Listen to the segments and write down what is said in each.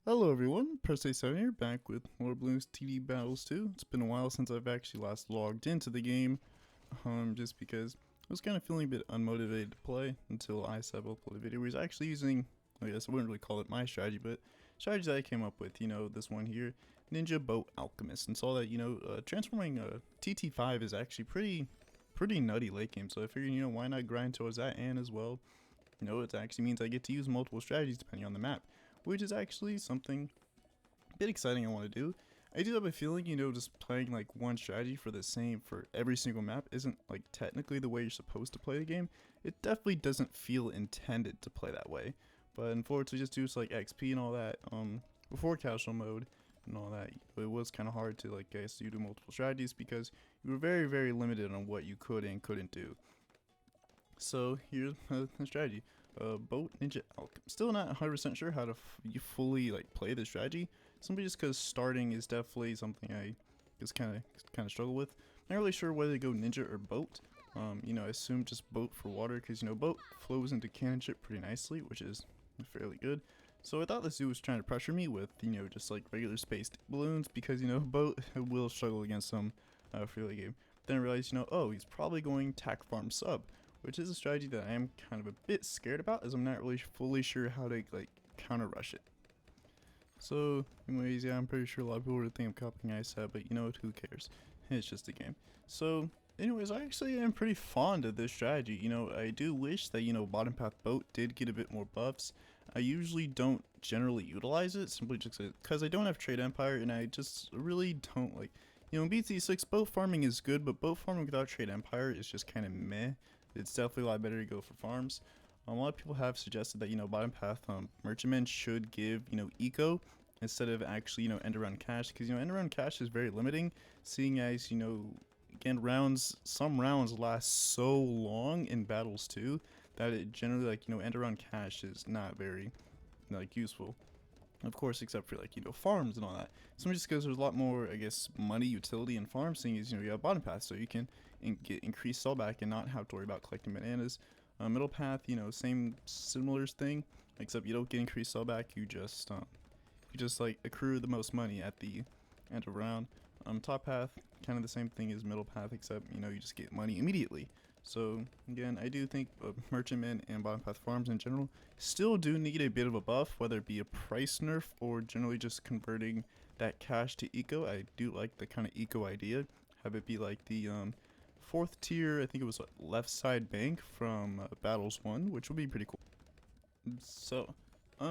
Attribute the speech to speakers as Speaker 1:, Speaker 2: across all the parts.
Speaker 1: Hello everyone, Press7 here, back with more Bloons TD Battles 2. It's been a while since I've actually last logged into the game, just because I was kind of feeling a bit unmotivated to play until ISAB uploaded a video where he's actually using, I guess I wouldn't really call it my strategy, but strategies that I came up with, this one here, Ninja Boat Alchemist, and saw that, transforming TT5 is actually pretty nutty late game, so I figured, why not grind towards that and as well, it actually means I get to use multiple strategies depending on the map, which is actually something a bit exciting I want to do. I do have a feeling, just playing like one strategy for every single map isn't like technically the way you're supposed to play the game. It definitely doesn't feel intended to play that way. But unfortunately, just due to like XP and all that, before casual mode and all that, it was kind of hard to like guess you do multiple strategies because you were very limited on what you could and couldn't do. So here's the strategy. Boat Ninja Alchemist. Still not 100% sure how to fully like play this strategy. Simply just because starting is definitely something I just kind of struggle with. Not really sure whether to go ninja or boat. I assume just boat for water because boat flows into cannon ship pretty nicely, which is fairly good. So I thought this dude was trying to pressure me with just like regular spaced balloons because boat will struggle against some fairly game. Then I realized oh, he's probably going tack farm sub, which is a strategy that I am kind of a bit scared about as I'm not really fully sure how to like counter rush it. So anyways, yeah, I'm pretty sure a lot of people would think I'm copying ISAB, but you know what, who cares? It's just a game. So anyways, I actually am pretty fond of this strategy. I do wish that, bottom path boat did get a bit more buffs. I usually don't generally utilize it simply just because I don't have Trade Empire and I just really don't like, in BT6 boat farming is good, but boat farming without Trade Empire is just kind of meh. It's definitely a lot better to go for farms. A lot of people have suggested that, bottom path merchantmen should give, eco instead of actually, end around cash, because, end around cash is very limiting, seeing as, again, some rounds last so long in battles too, that it generally, like, end around cash is not very, like, useful. Of course, except for like, farms and all that. So just because there's a lot more, I guess, money utility in farm, seeing as, you have bottom path, so you can get increased sellback and not have to worry about collecting bananas. Middle path, same similar thing, except you don't get increased sellback, you just like accrue the most money at the end of round. Top path, kind of the same thing as middle path, except, you just get money immediately. So again, I do think merchantmen and bottom path farms in general still do need a bit of a buff, whether it be a price nerf or generally just converting that cash to eco. I do like the kind of eco idea. Have it be like the fourth tier, I think it was left side bank from Battles 1, which would be pretty cool. So,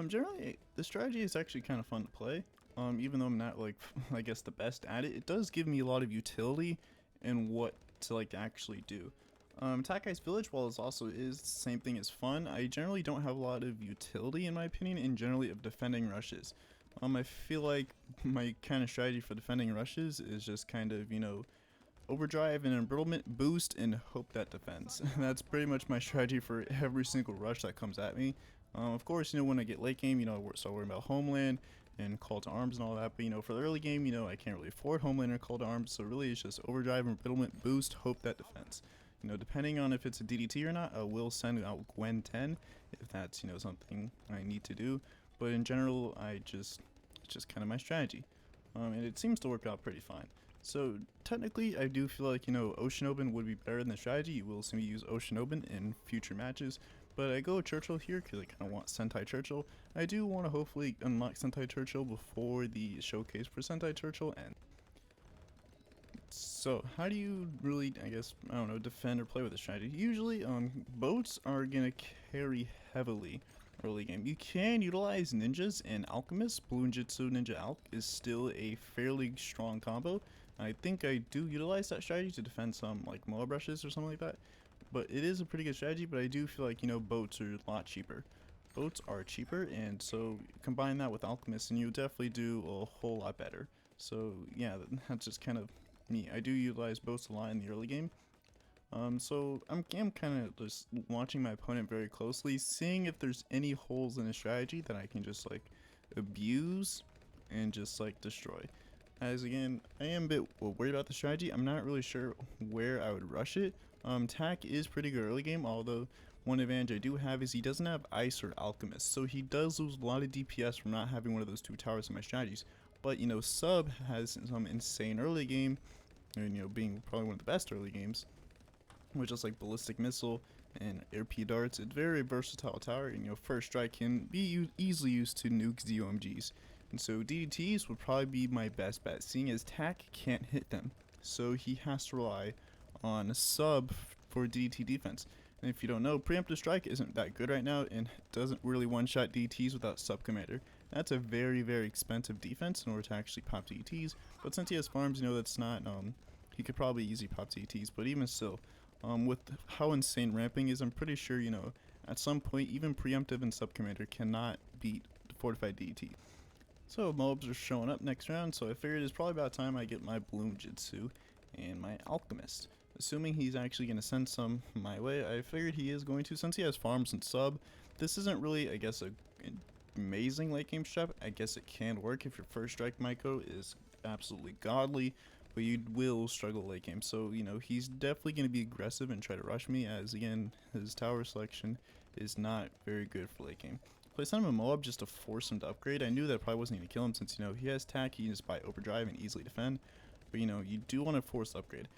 Speaker 1: generally, the strategy is actually kind of fun to play. Even though I'm not like, I guess the best at it, it does give me a lot of utility and what to like actually do. Attack Ice Village, while it also is the same thing as fun, I generally don't have a lot of utility in my opinion, and generally of defending rushes. I feel like my kind of strategy for defending rushes is just kind of, overdrive and embrittlement boost and hope that defends. That's pretty much my strategy for every single rush that comes at me. Of course, when I get late game, I start worrying about homeland and call to arms and all that, but for the early game, I can't really afford homeland or call to arms, so really it's just overdrive, embrittlement boost, hope that defends. Depending on if it's a DDT or not, I will send out Gwen 10 if that's, something I need to do. But in general, it's just kind of my strategy. And it seems to work out pretty fine. So technically, I do feel like, Ocean Open would be better than the strategy. You will see me use Ocean Open in future matches. But I go Churchill here because I kind of want Sentai Churchill. I do want to hopefully unlock Sentai Churchill before the showcase for Sentai Churchill ends. So, how do you really, I guess, I don't know, defend or play with this strategy? Usually, boats are gonna carry heavily early game. You can utilize ninjas and alchemists. Bloons TD Ninja Alch is still a fairly strong combo. I think I do utilize that strategy to defend some, like, moa brushes or something like that. But it is a pretty good strategy, but I do feel like, boats are a lot cheaper. Boats are cheaper, and so combine that with alchemists, and you definitely do a whole lot better. So, yeah, that's just kind of me. I do utilize boats a lot in the early game. So I'm kind of just watching my opponent very closely, seeing if there's any holes in his strategy that I can just like abuse and just like destroy. As again, I am a bit worried about the strategy. I'm not really sure where I would rush it. Tack is pretty good early game, although One advantage I do have is he doesn't have Ice or Alchemist, so he does lose a lot of DPS from not having one of those 2 towers in my strategies. But you know, Sub has some insane early game, and you know, being probably one of the best early games, with just like Ballistic Missile and AirP darts. It's very versatile tower, and you know, First Strike can be easily used to nuke ZOMGs. And so DDTs would probably be my best bet, seeing as TAC can't hit them. So he has to rely on Sub for DDT defense. And if you don't know, Preemptive Strike isn't that good right now and doesn't really one-shot DDTs without Sub Commander. That's a very, very expensive defense in order to actually pop DDTs. But since he has farms, you know, that's not, he could probably easily pop DDTs. But even still, with how insane ramping is, I'm pretty sure, you know, at some point, even Preemptive and Sub Commander cannot beat Fortified DDT. So mobs are showing up next round, so I figured it's probably about time I get my Bloom Jitsu and my Alchemist. Assuming he's actually going to send some my way, I figured he is going to, since he has farms and sub. This isn't really, I guess, an amazing late game strat. I guess it can work if your First Strike Myco is absolutely godly, but you will struggle late game. So, you know, he's definitely going to be aggressive and try to rush me, as again, his tower selection is not very good for late game. So I sent him a Moab just to force him to upgrade. I knew that I probably wasn't going to kill him since, you know, he has TAC, he can just buy Overdrive and easily defend. But, you know, you do want to force upgrade.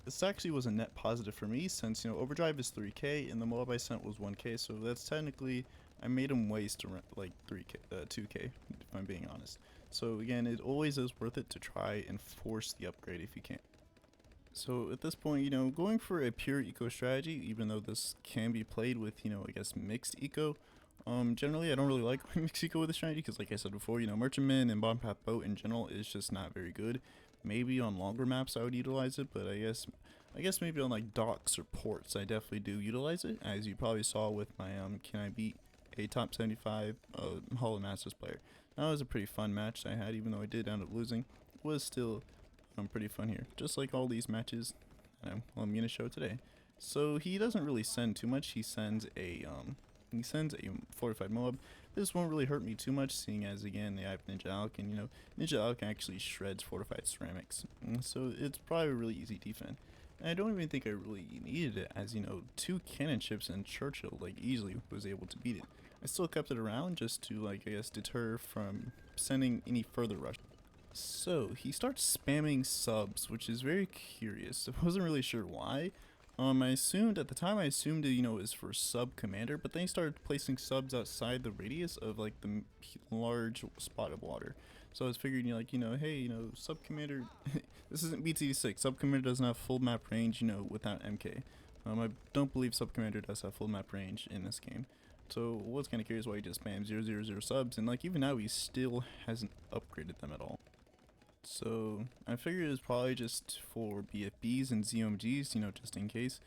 Speaker 1: This actually was a net positive for me since, you know, Overdrive is 3k and the Moab I sent was 1k. So that's technically, I made him waste like 2k, if I'm being honest. So again, it always is worth it to try and force the upgrade if you can. So at this point, you know, going for a pure eco strategy, even though this can be played with, you know, I guess mixed eco. Generally I don't really like mixed eco with the strategy because, like I said before, you know, Merchantman and Bottom Path Boat in general is just not very good. Maybe on longer maps I would utilize it, but I guess maybe on like docks or ports I definitely do utilize it, as you probably saw with my Can I Beat a Top 75 Hall of Masters player. That was a pretty fun match I had, even though I did end up losing. It was still pretty fun here, just like all these matches I'm gonna show today. So he doesn't really send too much. He sends a fortified Moab. This won't really hurt me too much, seeing as again I have Ninja Alk, and you know, Ninja Alk actually shreds fortified ceramics, so it's probably a really easy defense. And I don't even think I really needed it, as you know, 2 cannon chips and Churchill like easily was able to beat it. I still kept it around just to, like, I guess, deter from sending any further rush. So he starts spamming subs, which is very curious. I wasn't really sure why. I assumed at the time, it, you know, is for sub commander, but then he started placing subs outside the radius of like the large spot of water. So I was figuring, like, you know, hey, you know, sub commander, this isn't BT6. Sub commander doesn't have full map range, you know, without MK. I don't believe sub commander does have full map range in this game. So I was kind of curious why he just spammed 000 subs, and like even now he still hasn't upgraded them at all. So I figured it was probably just for BFBs and ZOMGs, you know, just in case.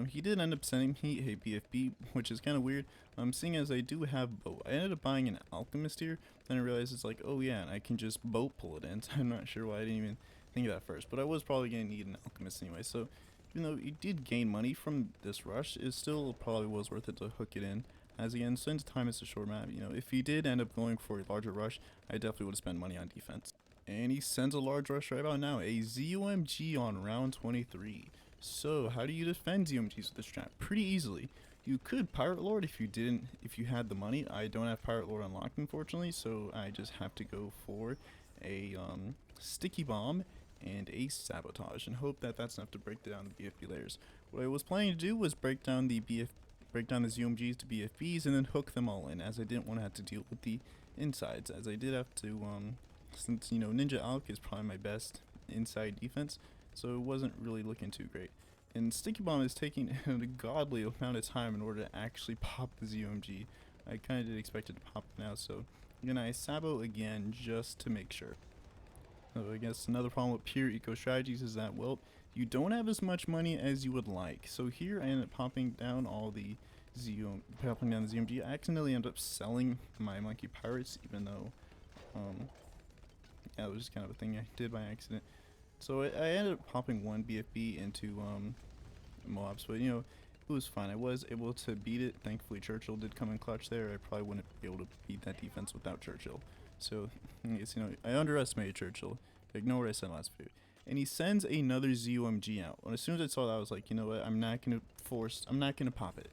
Speaker 1: He did end up sending me a BFB, which is kind of weird. Seeing as I do have boat, I ended up buying an Alchemist here. Then I realized it's like, oh yeah, and I can just boat pull it in. So I'm not sure why I didn't even think of that first, but I was probably gonna need an Alchemist anyway. So even though you did gain money from this rush, it still probably was worth it to hook it in. As again, since time is a short map, you know, if he did end up going for a larger rush, I definitely would have spent money on defense. And he sends a large rush right about now, a ZOMG on round 23. So how do you defend ZOMGs with this strat? Pretty easily. You could Pirate Lord if you had the money. I don't have Pirate Lord unlocked, unfortunately, so I just have to go for a Sticky Bomb and a Sabotage and hope that that's enough to break down the BFB layers. What I was planning to do was break down the ZOMGs to BFBs and then hook them all in, as I didn't want to have to deal with the insides, as I did have to since, you know, Ninja Alk is probably my best inside defense, so it wasn't really looking too great. And Sticky Bomb is taking a godly amount of time in order to actually pop the ZOMG. I kind of did expect it to pop now, so again I Sabo again just to make sure. So I guess another problem with pure eco strategies is that, well, you don't have as much money as you would like. So here I ended up popping down the ZOMG. I accidentally ended up selling my Monkey Pirates, even though yeah, it was just kind of a thing I did by accident. So I ended up popping one BFB into Moabs, but you know, it was fine. I was able to beat it. Thankfully Churchill did come in clutch there. I probably wouldn't be able to beat that defense without Churchill. So I guess, you know, I underestimated Churchill. Ignore what I said last video. and he sends another ZOMG out. And as soon as I saw that, I was like, you know what, I'm not gonna pop it.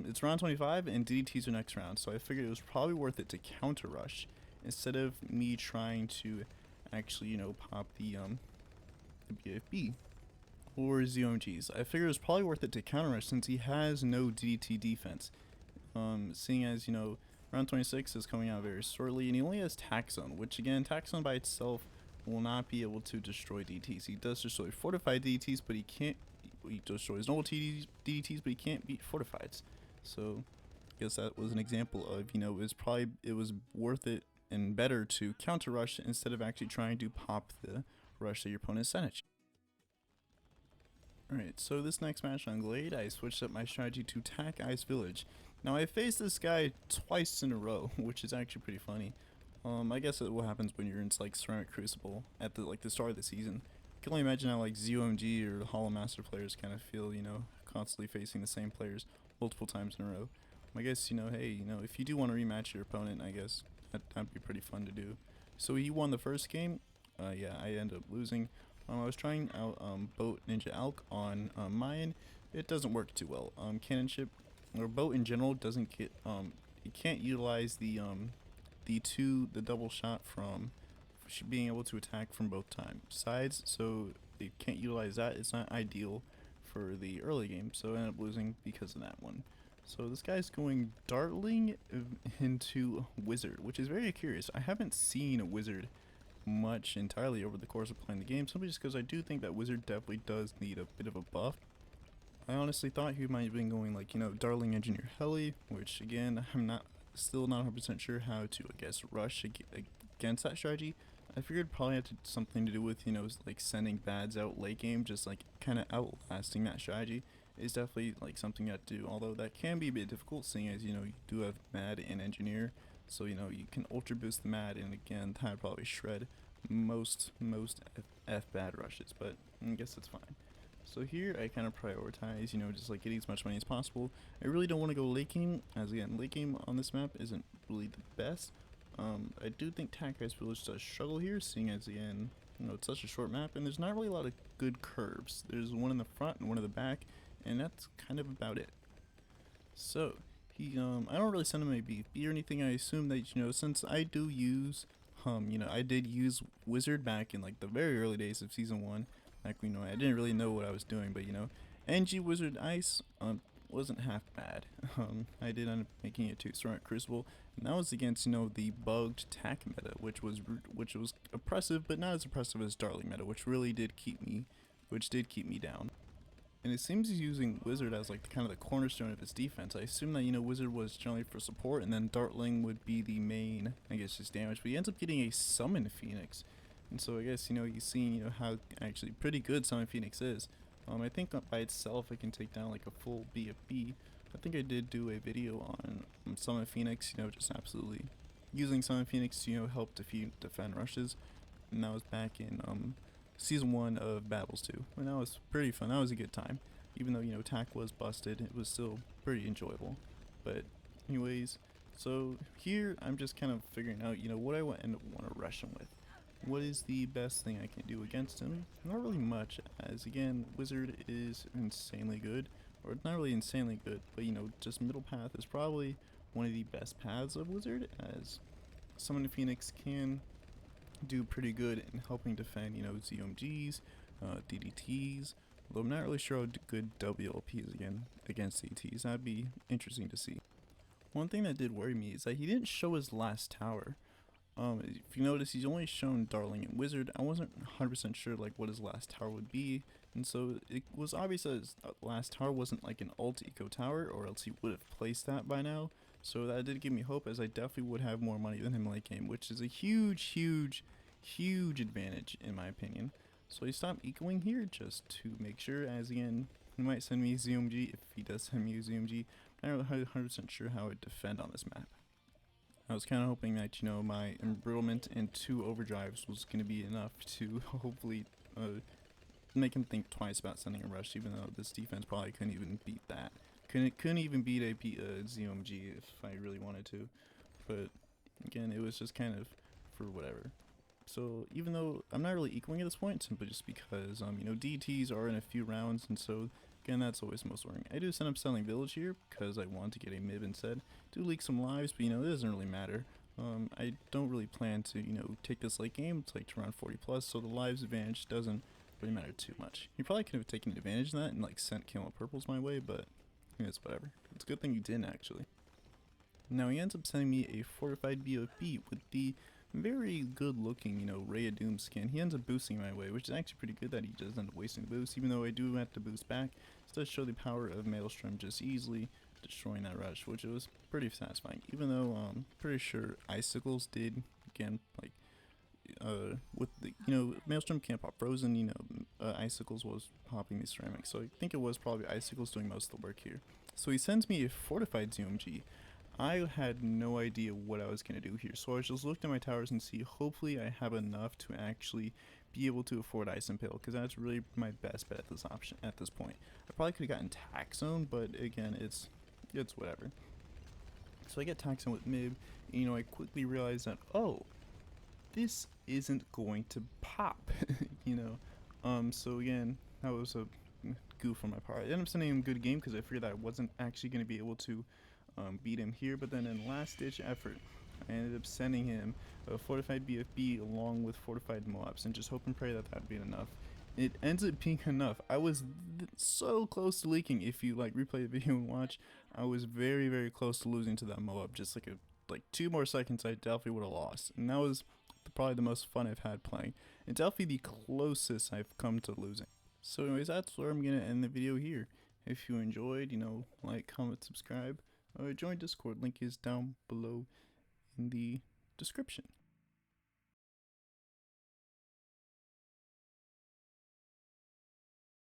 Speaker 1: It's round 25 and DDTs are next round, so I figured it was probably worth it to counter rush instead of me trying to actually, you know, pop the BFB or ZOMGs. I figured it was probably worth it to counter rush since he has no DDT defense. Seeing as, you know, round 26 is coming out very shortly, and he only has Tack Zone, which again, Tack Zone by itself will not be able to destroy DDTs. He does destroy fortified DDTs, but he can't. He destroys normal DDTs, but he can't beat fortifieds. So, I guess that was an example of, you know, it was worth it and better to counter rush instead of actually trying to pop the rush that your opponent sent at you. Alright, so this next match on Glade, I switched up my strategy to Tack Ice Village. Now I faced this guy twice in a row, which is actually pretty funny. I guess that's what happens when you're in like Ceramic Crucible at the start of the season. I can only imagine how like ZOMG or the Hollow Master players kind of feel, you know, constantly facing the same players multiple times in a row. I guess, you know, hey, you know, if you do want to rematch your opponent, I guess that'd be pretty fun to do. So he won the first game. Yeah, I ended up losing. I was trying out Boat Ninja Alk on mine. It doesn't work too well. Cannon Ship or Boat in general doesn't get you can't utilize the double shot from being able to attack from both sides, so it can't utilize that. It's not ideal for the early game, so I ended up losing because of that one. So this guy's going Dartling into Wizard, which is very curious. I haven't seen a Wizard much entirely over the course of playing the game, simply just because I do think that Wizard definitely does need a bit of a buff. I honestly thought he might have been going like, you know, Darling Engineer Heli, which again, I'm still not 100% sure how to, I guess, rush against that strategy. I figured probably had something to do with, you know, like sending bads out late game, just like kind of outlasting that strategy is definitely like something you have to do, although that can be a bit difficult seeing as, you know, you do have Mad and Engineer, so, you know, you can ultra boost the Mad, and again, that would probably shred most F bad rushes, but I guess that's fine. So here I kind of prioritize, you know, just like getting as much money as possible. I really don't want to go late game, as again, late game on this map isn't really the best. I do think Tack Ice Village does struggle here, seeing as again, you know, it's such a short map, and there's not really a lot of good curves. There's one in the front and one in the back, and that's kind of about it. So he, I don't really send him a BFB or anything. I assume that, you know, since I do use, you know, I did use Wizard back in like the very early days of Season 1. Like, you know, I didn't really know what I was doing, but, you know, NG Wizard Ice wasn't half bad. I did end up making it to Ceramic Crucible, and that was against, you know, the bugged Tack meta, which was oppressive, but not as oppressive as Darling meta, which did keep me down. And it seems he's using Wizard as like kind of the cornerstone of his defense. I assume that, you know, Wizard was generally for support, and then Dartling would be the main, I guess, just damage. But he ends up getting a Summon Phoenix. And so I guess, you know, you've seen, you know, how actually pretty good Summon Phoenix is. I think by itself it can take down like a full BFB. I think I did do a video on Summon Phoenix, you know, just absolutely using Summon Phoenix to, you know, help defend rushes. And that was back in Season 1 of Battles 2. And that was pretty fun. That was a good time. Even though, you know, Tack was busted, it was still pretty enjoyable. But anyways, so here I'm just kind of figuring out, you know, what I end up want to rush him with. What is the best thing I can do against him? Not really much, as again, Wizard is insanely good, or not really insanely good, but, you know, just middle path is probably one of the best paths of Wizard, as Summon Phoenix can do pretty good in helping defend, you know, ZOMGs, DDTs, although I'm not really sure how good WLP is again against DDTs. That'd be interesting to see. One thing that did worry me is that he didn't show his last tower. If you notice, he's only shown Darling and Wizard. I wasn't 100% sure like what his last tower would be, and so it was obvious that his last tower wasn't like an ult eco tower, or else he would have placed that by now. So that did give me hope, as I definitely would have more money than him late game, which is a huge advantage in my opinion. So he stopped ecoing here just to make sure, as again, he might send me ZOMG. If he does send me ZOMG, I'm not really 100% sure how I'd defend on this map. I was kind of hoping that, you know, my embrittlement and 2 overdrives was going to be enough to hopefully make him think twice about sending a rush, even though this defense probably couldn't even beat that. Couldn't even beat a ZOMG if I really wanted to. But again, it was just kind of for whatever. So even though I'm not really equaling at this point, simply just because, you know, DTs are in a few rounds, and so again, that's always most worrying. I do end up selling village here because I want to get a mib instead. Do leak some lives, but you know, it doesn't really matter. I don't really plan to, you know, take this late game. It's like to around 40 plus, so the lives advantage doesn't really matter too much. He probably could have taken advantage of that and like sent camo purples my way, but it's whatever. It's a good thing he didn't actually. Now he ends up sending me a fortified BOP with the very good looking, you know, Ray of Doom skin. He ends up boosting my way, which is actually pretty good that he doesn't end up wasting the boost, even though I do have to boost back. It does show the power of Maelstrom just easily destroying that rush, which was pretty satisfying, even though I'm pretty sure Icicles did, again, like, with the, you know, Maelstrom can't pop frozen, you know, Icicles was popping the ceramics, so I think it was probably Icicles doing most of the work here. So he sends me a fortified ZOMG. I had no idea what I was going to do here, so I was just looking at my towers and see, hopefully I have enough to actually be able to afford Ice Impale, because that's really my best bet at this option at this point. I probably could have gotten Tax Zone, but again, it's whatever. So I get Tax Zone with Mib, and you know, I quickly realized that, oh, this isn't going to pop, you know. So again, that was a goof on my part. I ended up sending him a good game because I figured that I wasn't actually going to be able to beat him here, but then in last ditch effort I ended up sending him a fortified BFB along with fortified Moabs and just hope and pray that that'd be enough. It ends up being enough. I was so close to leaking. If you like replay the video and watch, I was very close to losing to that Moab. Just like 2 more seconds I definitely would have lost, and that was probably the most fun I've had playing, and definitely the closest I've come to losing. So anyways, that's where I'm gonna end the video here. If you enjoyed, you know, like, comment, subscribe. Join Discord, link is down below in the description.